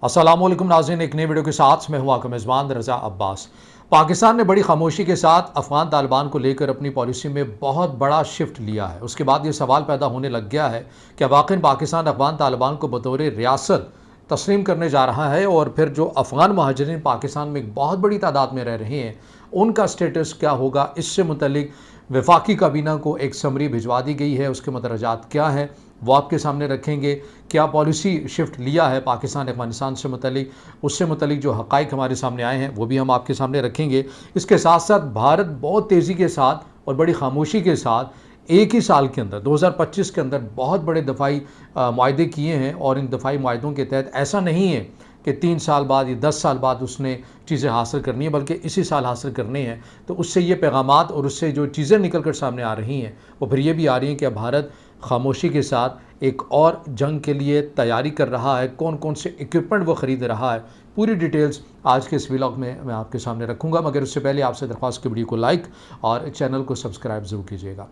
अस्सलामुअलैकुम नाज़रीन, एक नई वीडियो के साथ मैं हूं आपका मेज़बान रज़ा अब्बास। पाकिस्तान ने बड़ी खामोशी के साथ अफ़गान तालिबान को लेकर अपनी पॉलिसी में बहुत बड़ा शिफ्ट लिया है। उसके बाद ये सवाल पैदा होने लग गया है कि वाकई पाकिस्तान अफ़गान तालिबान को बतौर रियासत तस्लीम करने जा रहा है, और फिर जो अफ़गान महाजरीन पाकिस्तान में एक बहुत बड़ी तादाद में रह रहे हैं उनका स्टेटस क्या होगा। इससे मुतल्लिक वफाकी काबीना को एक समरी भिजवा दी गई है, उसके मदरजात क्या हैं वो आपके सामने रखेंगे। क्या पॉलिसी शिफ्ट लिया है पाकिस्तान अफगानिस्तान से मुतलिक, उससे मुतलिक जो हक़ाइक़ हमारे सामने आए हैं वो भी हम आपके सामने रखेंगे। इसके साथ साथ भारत बहुत तेज़ी के साथ और बड़ी खामोशी के साथ एक ही साल के अंदर 2025 के अंदर बहुत बड़े दफ़ाई मुआहदे किए हैं, और इन दफ़ाई मुआहदों के तहत ऐसा नहीं है कि 3 साल बाद या 10 साल बाद उसने चीज़ें हासिल करनी है, बल्कि इसी साल हासिल करनी है। तो उससे ये पैगामात और उससे जो चीज़ें निकल कर सामने आ रही हैं वो फिर ये भी आ रही हैं कि अब भारत खामोशी के साथ एक और जंग के लिए तैयारी कर रहा है। कौन कौन से इक्विपमेंट वो ख़रीद रहा है, पूरी डिटेल्स आज के इस व्लॉग में मैं आपके सामने रखूंगा। मगर उससे पहले आपसे दरख्वास्त की वीडियो को लाइक और चैनल को सब्सक्राइब ज़रूर कीजिएगा।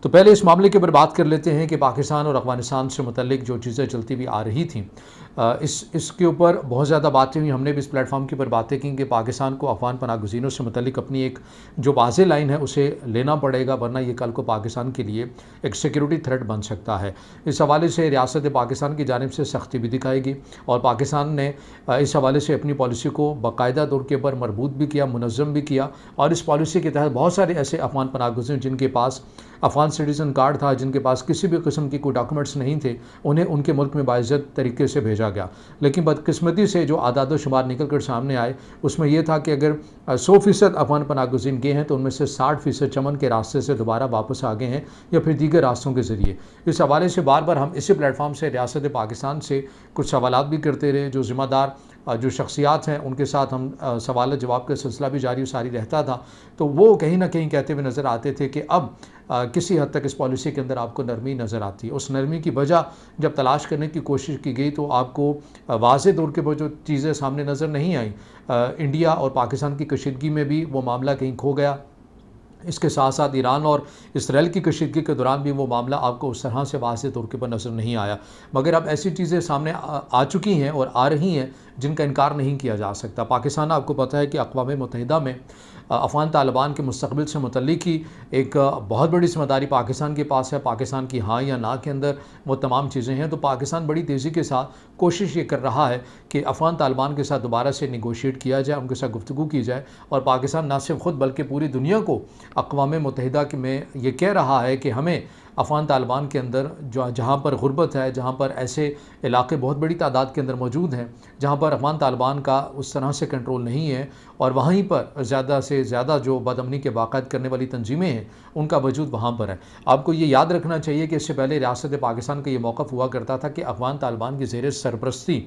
तो पहले इस मामले के ऊपर बात कर लेते हैं कि पाकिस्तान और अफगानिस्तान से मुतल्लिक जो चीज़ें चलती भी आ रही थी, इसके ऊपर बहुत ज़्यादा बातें हुई। हमने भी इस प्लेटफॉर्म के ऊपर बातें की कि पाकिस्तान को अफगान पनाह गुज़ीरों से मुतल्लिक अपनी एक जो वाज़ेह लाइन है उसे लेना पड़ेगा, वरना ये कल को पाकिस्तान के लिए एक सिक्योरिटी थ्रेट बन सकता है। इस हवाले से रियासत पाकिस्तान की जानिब से सख्ती भी दिखाएगी, और पाकिस्तान ने इस हवाले से अपनी पॉलिसी को बाकायदा तौर के ऊपर मरबूत भी किया, मुनज़्ज़म भी किया। और इस पॉलिसी के तहत बहुत सारे ऐसे अफगान पनाह गुज़ीर जिनके पास अफगान सिटीज़न कार्ड था, जिनके पास किसी भी किस्म की कोई डॉक्यूमेंट्स नहीं थे, उन्हें उनके मुल्क में बाइज़्ज़त तरीके से भेजा गया। लेकिन बदकिस्मती से जो आदाद शुमार निकल कर सामने आए उसमें यह था कि अगर 100% अफगान पनाह गुज़ीर गए हैं तो उनमें से 60% चमन के रास्ते से दोबारा वापस आ गए हैं, या फिर दीगर रास्तों के ज़रिए। इस हवाले से बार बार हम इसी प्लेटफॉर्म से रियासत पाकिस्तान से कुछ सवालात भी करते रहे। जो ज़िम्मेदार जो शख्सियात हैं उनके साथ हम सवाल जवाब का सिलसिला भी जारी सारी रहता था। तो वो कहीं ना कहीं कहते हुए नज़र आते थे कि अब किसी हद तक इस पॉलिसी के अंदर आपको नरमी नज़र आती है। उस नरमी की वजह जब तलाश करने की कोशिश की गई तो आपको वाज़ेह तौर के वो जो चीज़ें सामने नज़र नहीं आई। इंडिया और पाकिस्तान की कशीदगी में भी वो मामला कहीं खो गया। इसके साथ साथ ईरान और इसराइल की कशीदगी के दौरान भी वो मामला आपको उस तरह से वाज़ेह तौर के ऊपर नज़र नहीं आया। मगर अब ऐसी चीज़ें सामने आ चुकी हैं और आ रही हैं जिनका इनकार नहीं किया जा सकता। पाकिस्तान, आपको पता है कि अक़वाम मुत्तहिदा में अफ़गान तालिबान के मुस्तक़बिल से मुतल्लिक ही एक बहुत बड़ी ज़िम्मेदारी पाकिस्तान के पास है। पाकिस्तान की हाँ या ना के अंदर वो तमाम चीज़ें हैं। तो पाकिस्तान बड़ी तेज़ी के साथ कोशिश ये कर रहा है कि अफ़गान तालिबान के साथ दोबारा से निगोशिएट किया जाए, उनके साथ गुफ्तगू की जाए। और पाकिस्तान ना सिर्फ ख़ुद बल्कि पूरी दुनिया को अक़वाम मुत्तहिदा में ये कह रहा है कि हमें अफ़गान तालिबान के अंदर जो जहाँ पर गुर्बत है, जहाँ पर ऐसे इलाके बहुत बड़ी तादाद के अंदर मौजूद हैं जहाँ पर अफ़गान तालिबान का उस तरह से कंट्रोल नहीं है, और वहीं पर ज़्यादा से ज़्यादा जो बदअमनी के वाक़ात करने वाली तंजीमें हैं उनका वजूद वहाँ पर है। आपको ये याद रखना चाहिए कि इससे पहले रियासत पाकिस्तान का ये मौक़िफ़ हुआ करता था कि अफ़गान तालिबान की ज़ेर सरपरस्ती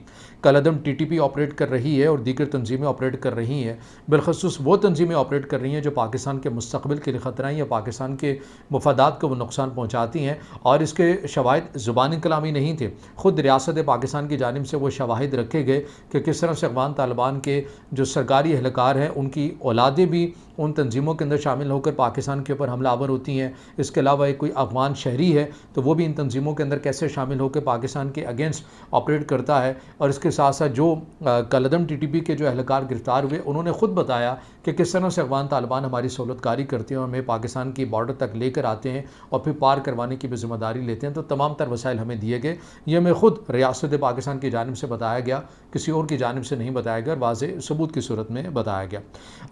कलअदम TTP ऑपरेट कर रही है और दीगर तंजीमें ऑपरेट कर रही हैं। बिलख़ुसूस वो तंजीमें ऑपरेट कर रही हैं जो पाकिस्तान के मुस्तक़बिल के लिए ख़तरा या पाकिस्तान के मफादात को वो नुकसान पहुँचाती हैं। और इसके शवाहिद ज़ुबानी कलामी नहीं थे, ख़ुद रियासत पाकिस्तान की जानिब से वो शवाहिद रखे गए कि किस तरह से अफ़गान तालिबान के जो सरकारी एहलकार हैं उनकी औलादें भी उन तंजीमों के अंदर शामिल होकर पाकिस्तान के ऊपर हमलावर होती हैं। इसके अलावा एक कोई अफ़गान शहरी है तो वो भी इन तंजीमों के अंदर कैसे शामिल होकर पाकिस्तान के अगेंस्ट ऑपरेट करता है। और इसके साथ साथ जो कलअदम TTP के जो एहलकार गिरफ़्तार हुए उन्होंने ख़ुद बताया कि किस तरह से अफ़गान तालिबान हमारी सहूलतकारी करते हैं और हमें पाकिस्तान की बॉर्डर तक लेकर आते हैं और फिर पार करवाने की भी ज़िम्मेदारी लेते हैं। तो तमाम तर वसाइल हमें दिए गए। ये हमें ख़ुद रियासत पाकिस्तान की जानिब से बताया गया, किसी और की जानिब से नहीं बताया गया, वाज़ेह सबूत की सूरत में बताया गया।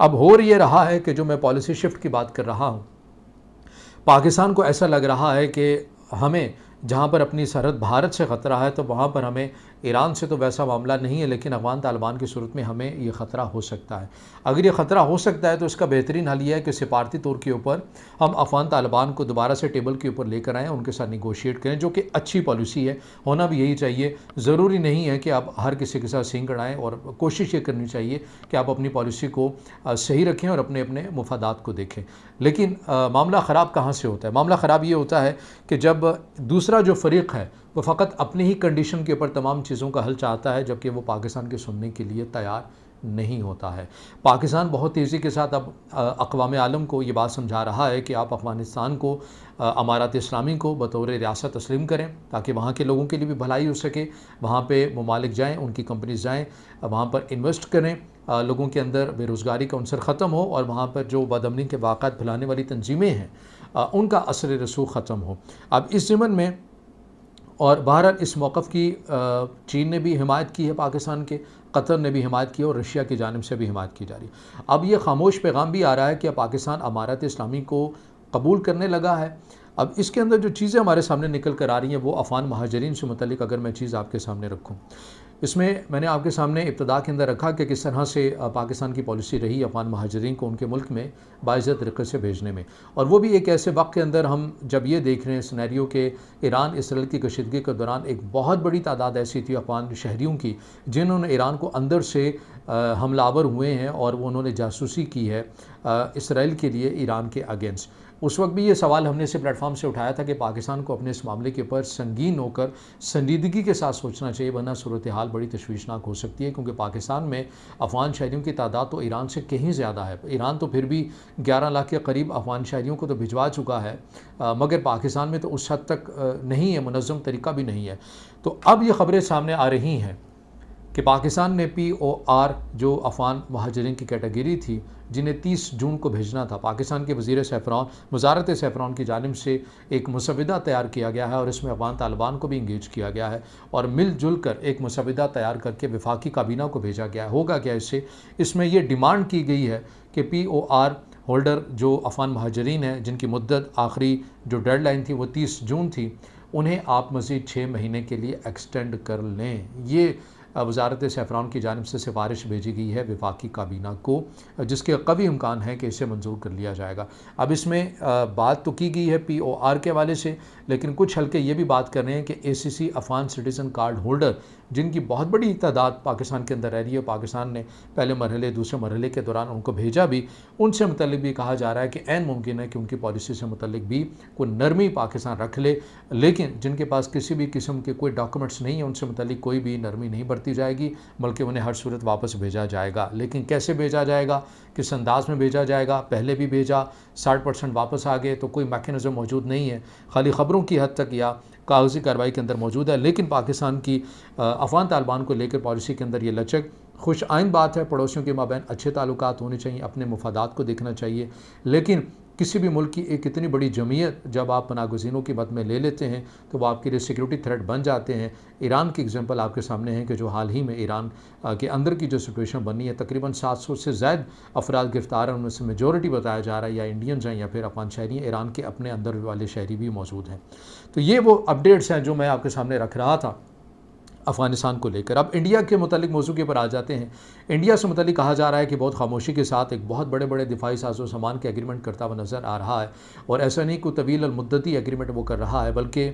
अब हो ये रहा है कि जो मैं पॉलिसी शिफ्ट की बात कर रहा हूँ, पाकिस्तान को ऐसा लग रहा है कि हमें जहाँ पर अपनी सरहद भारत से ख़तरा है तो वहाँ पर हमें ईरान से तो वैसा मामला नहीं है, लेकिन अफ़गान तालिबान की सूरत में हमें ये ख़तरा हो सकता है। अगर ये ख़तरा हो सकता है तो इसका बेहतरीन हल ये है कि सिफारती तौर के ऊपर हम अफ़गान तालिबान को दोबारा से टेबल के ऊपर लेकर आएँ, उनके साथ निगोशिएट करें, जो कि अच्छी पॉलिसी है, होना भी यही चाहिए। ज़रूरी नहीं है कि आप हर किसी के साथ सींग अड़ाएँ, और कोशिश ये करनी चाहिए कि आप अपनी पॉलिसी को सही रखें और अपने अपने मुफादात को देखें। लेकिन मामला ख़राब कहाँ से होता है? मामला ख़राब ये होता है कि जब दूसरा जो फ़रीक़ है वो फ़कत अपनी ही कंडीशन के ऊपर तमाम चीज़ों का हल चाहता है, जबकि वो पाकिस्तान के सुनने के लिए तैयार नहीं होता है। पाकिस्तान बहुत तेज़ी के साथ अब अक़वाम आलम को ये बात समझा रहा है कि आप अफ़गानिस्तान को, अमारात इस्लामी को बतौर रियासत तस्लीम करें ताकि वहाँ के लोगों के लिए भी भलाई हो सके। वहाँ पे ममालिक जाएँ, उनकी कंपनीज़ जाएँ, वहाँ पर इन्वेस्ट करें, लोगों के अंदर बेरोज़गारी का अनसर ख़त्म हो और वहाँ पर जो बदअमनी के वाक़ात फैलाने वाली तंजीमें हैं उनका असर रसूख़ ख़त्म हो। अब इस ज़मन में और बहरहाल इस मौक़िफ़ की चीन ने भी हिमायत की है पाकिस्तान के, कतर ने भी हिमायत की है और रशिया की जानिब से भी हिमायत की जा रही है। अब ये ख़ामोश पैगाम भी आ रहा है कि अब पाकिस्तान अमारात इस्लामी को कबूल करने लगा है। अब इसके अंदर जो चीज़ें हमारे सामने निकल कर आ रही हैं वो अफ़गान महाजरीन से मुतल्लिक़ अगर मैं चीज़ आपके सामने रखूँ, इसमें मैंने आपके सामने इब्तिदा के अंदर रखा कि किस तरह से पाकिस्तान की पॉलिसी रही अफ़गान महाजरीन को उनके मुल्क में बाइज़्ज़त तरीक़े से भेजने में, और वो भी एक ऐसे वक्त के अंदर हम जब ये देख रहे हैं सिनेरियो के ईरान इसराइल की कशीदगी के दौरान एक बहुत बड़ी तादाद ऐसी थी अफ़गान शहरियों की जिन्होंने ईरान को अंदर से हमलावर हुए हैं और वो उन्होंने जासूसी की है इसराइल के लिए ईरान के अगेंस्ट। उस वक्त भी ये सवाल हमने इस प्लेटफॉर्म से उठाया था कि पाकिस्तान को अपने इस मामले के ऊपर संगीन होकर संजीदगी के साथ सोचना चाहिए, वरना सूरत हाल बड़ी तशवीशनाक हो सकती है, क्योंकि पाकिस्तान में अफ़गान शहरियों की तादाद तो ईरान से कहीं ज़्यादा है। ईरान तो फिर भी 11 लाख के करीब अफ़गान शहरियों को तो भिजवा चुका है, मगर पाकिस्तान में तो उस हद तक नहीं है, मुनज़्ज़म तरीका भी नहीं है। तो अब ये ख़बरें सामने आ रही हैं कि पाकिस्तान ने POR जो अफ़गान महाजरीन की कैटेगरी थी जिन्हें 30 जून को भेजना था, पाकिस्तान के वज़ारत सैफ़रान की जानिब से एक मसवदा तैयार किया गया है और इसमें अफ़गान तालिबान को भी इंगेज किया गया है और मिलजुल कर एक मसवदा तैयार करके वफाकी काबीना को भेजा गया। होगा क्या इसमें यह डिमांड की गई है कि POR होल्डर जो अफ़गान महाजरीन हैं जिनकी मुद्दत आखिरी जो डेडलाइन थी वो 30 जून थी, उन्हें आप मज़ीद 6 महीने के लिए एक्सटेंड कर लें। ये वज़ारत सैफ़रान की जानिब से सिफारिश भेजी गई है वफाकी काबीना को, जिसके कभी इम्कान है कि इसे मंजूर कर लिया जाएगा। अब इसमें बात तो की गई है POR के हवाले से, लेकिन कुछ हल्के ये भी बात कर रहे हैं कि ACC Afghan citizen card holder जिनकी बहुत बड़ी तादाद पाकिस्तान के अंदर रह रही है, पाकिस्तान ने पहले मरहले दूसरे मरहले के दौरान उनको भेजा भी, उनसे मुतल्लिक़ भी कहा जा रहा है कि ऐन मुमकिन है कि उनकी पॉलिसी से मुतल्लिक़ भी कोई नरमी पाकिस्तान रख ले, लेकिन जिनके पास किसी भी किस्म के कोई डॉक्यूमेंट्स नहीं है उनसे मुतल्लिक़ कोई भी नरमी नहीं बरती जाएगी, बल्कि उन्हें हर सूरत वापस भेजा जाएगा। लेकिन कैसे भेजा जाएगा, किस अंदाज़ में भेजा जाएगा, पहले भी भेजा 60% वापस आ गए, तो कोई मैकेनिज़्म मौजूद नहीं है, खाली ख़बरों की हद तक या कागज़ी कार्रवाई के अंदर मौजूद है। लेकिन पाकिस्तान की अफ़गान तालिबान को लेकर पॉलिसी के अंदर ये लचक खुश आइंद बात है। पड़ोसियों के माबैन अच्छे ताल्लुकात होने चाहिए, अपने मफादात को देखना चाहिए, लेकिन किसी भी मुल्क की एक इतनी बड़ी जमीयत जब आप पनाहगज़ीनों की मद में ले लेते हैं तो वो आपके लिए सिक्योरिटी थ्रेट बन जाते हैं। ईरान की एग्जांपल आपके सामने है कि जो हाल ही में ईरान के अंदर की जो सिचुएशन बनी है, तकरीबन 700 से ज़ायद अफराद गिरफ्तार हैं, उनमें से मेजॉरिटी बताया जा रहा है या इंडियंस हैं या फिर अफ़गान शहरी हैं, ईरान के अपने अंदर वाले शहरी भी मौजूद हैं। तो ये वो अपडेट्स हैं जो मैं आपके सामने रख रहा था अफ़गानिस्तान को लेकर। अब इंडिया के मुतालिक मौजू के ऊपर आ जाते हैं। इंडिया से मुतालिक कहा जा रहा है कि बहुत खामोशी के साथ एक बहुत बड़े बड़े दिफाई साजो सामान के एग्रीमेंट करता हुआ नज़र आ रहा है, और ऐसा नहीं कोई तवील और मुद्दती एग्रीमेंट वो कर रहा है, बल्कि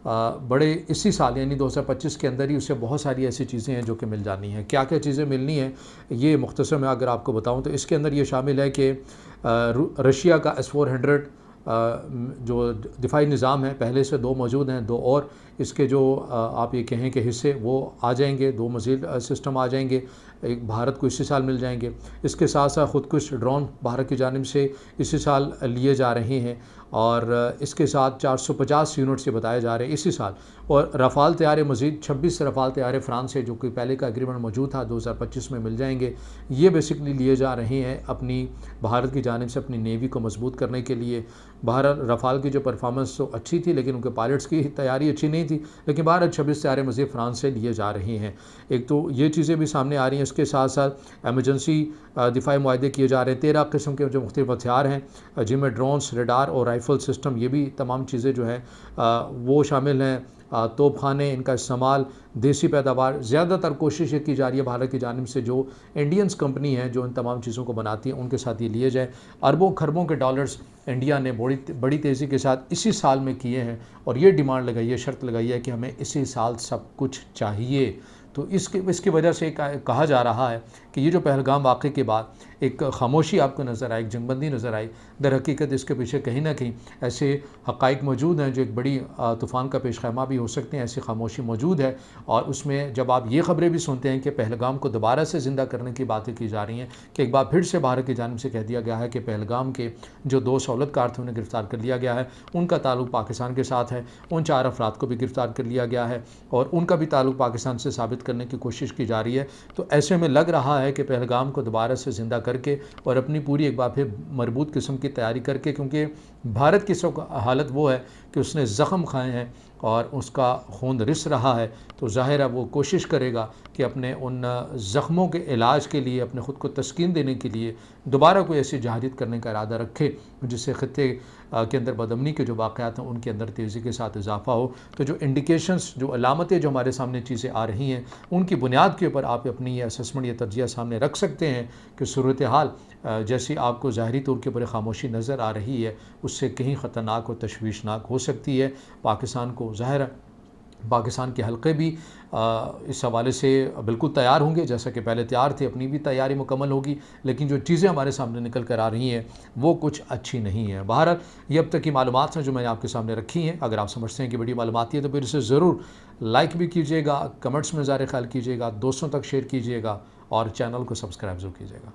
बड़े इसी साल यानी 2025 के अंदर ही उससे बहुत सारी ऐसी चीज़ें हैं जो कि मिल जानी हैं। क्या क्या चीज़ें मिलनी हैं ये मुख्तसर में अगर आपको बताऊँ तो इसके अंदर ये शामिल है कि रशिया का S-400 जो दिफाई निज़ाम है, पहले से 2 मौजूद हैं, 2 और इसके जो आप ये कहें कि हिस्से वो आ जाएंगे, 2 मज़ीद सिस्टम आ जाएंगे, एक भारत को इसी साल मिल जाएंगे। इसके साथ साथ ख़ुदकुश ड्रोन भारत की जानिब से इसी साल लिए जा रहे हैं, और इसके साथ 450 यूनिट से बताए जा रहे हैं इसी साल, और रफ़ाल तैयारे मज़ीद 26 रफ़ाल तैयारे फ्रांस से जो कि पहले का एग्रीमेंट मौजूद था 2025 में मिल जाएंगे। ये बेसिकली लिए जा रहे हैं अपनी भारत की जानिब से अपनी नेवी को मजबूत करने के लिए। भारत रफ़ाल की जो परफॉर्मेंस तो अच्छी थी लेकिन उनके पायलट्स की तैयारी अच्छी नहीं थी, लेकिन भारत 26 तैयारे मज़ीद फ्रांस से लिए जा रहे हैं। एक तो ये चीज़ें भी सामने आ रही हैं, इसके साथ साथ एमरजेंसी दिफाई मुआहदे किए जा रहे हैं। 13 किस्म के जो मुख्तलिफ हथियार हैं जिनमें ड्रोन्स, रडार और राइफ़ल सिस्टम, ये भी तमाम चीज़ें जो हैं वो शामिल हैं। तोपखाने, इनका इस्तेमाल, देसी पैदावार, ज़्यादातर कोशिश ये की जा रही है भारत की जानिब से जो इंडियंस कंपनी है जो इन तमाम चीज़ों को बनाती है उनके साथ ये लिए जाए। अरबों खरबों के डॉलर्स इंडिया ने बड़ी तेज़ी के साथ इसी साल में किए हैं, और ये डिमांड लगाई है, शर्त लगाई है कि हमें इसी साल सब कुछ चाहिए। तो इसकी वजह से कहा जा रहा है कि ये जो पहलगाम वाक़े के बाद एक खामोशी आपको नज़र आई, एक जंगबंदी नज़र आई, दर हकीकत इसके पीछे कहीं ना कहीं ऐसे हक़ाइक़ मौजूद हैं जो एक बड़ी तूफ़ान का पेश ख़ैमा भी हो सकते हैं। ऐसी खामोशी मौजूद है और उसमें जब आप ये ख़बरें भी सुनते हैं कि पहलगाम को दोबारा से ज़िंदा करने की बातें की जा रही हैं, कि एक बार फिर से भारत की जानिब से कह दिया गया है कि पहलगाम के जो 2 सहूलतकार थे उन्हें गिरफ़्तार कर लिया गया है, उनका ताल्लुक़ पाकिस्तान के साथ है, उन 4 अफराद को भी गिरफ़्तार कर लिया गया है और उनका भी ताल्लुक़ पाकिस्तान से साबित करने की कोशिश की जा रही है। तो ऐसे में लग रहा है कि पहलगाम को दोबारा से ज़िंदा करके और अपनी पूरी एक बार फिर मरबूत किस्म की तैयारी करके, क्योंकि भारत की हालत वो है कि उसने ज़ख़म खाए हैं और उसका खून रिस रहा है, तो ज़ाहिर है वो कोशिश करेगा कि अपने उन ज़ख्मों के इलाज के लिए, अपने ख़ुद को तस्कीन देने के लिए दोबारा कोई ऐसी जहादियत करने का इरादा रखे जिससे ख़त्ते के अंदर बदअमनी के जो वाक़यात हैं उनके अंदर तेज़ी के साथ इजाफ़ा हो। तो जो इंडिकेशंस, जो अलामतें जो हमारे सामने चीज़ें आ रही हैं, उनकी बुनियाद के ऊपर आप अपनी ये असेसमेंट, ये तज्ज़िया सामने रख सकते हैं कि सूरत हाल जैसी आपको ज़ाहिरी तौर के ऊपर खामोशी नज़र आ रही है, उससे कहीं ख़तरनाक और तशवीशनाक हो सकती है। पाकिस्तान को ज़ाहिर है, पाकिस्तान के हल्के भी इस हवाले से बिल्कुल तैयार होंगे, जैसा कि पहले तैयार थे, अपनी भी तैयारी मुकम्मल होगी, लेकिन जो चीज़ें हमारे सामने निकल कर आ रही हैं वो कुछ अच्छी नहीं है। बहरहाल ये अब तक की मालूमात हैं जो मैंने आपके सामने रखी हैं। अगर आप समझते हैं कि वीडियो मालूमाती है तो फिर इसे ज़रूर लाइक भी कीजिएगा, कमेंट्स में ज़ाहिर ख्याल कीजिएगा, दोस्तों तक शेयर कीजिएगा और चैनल को सब्सक्राइब ज़रूर कीजिएगा।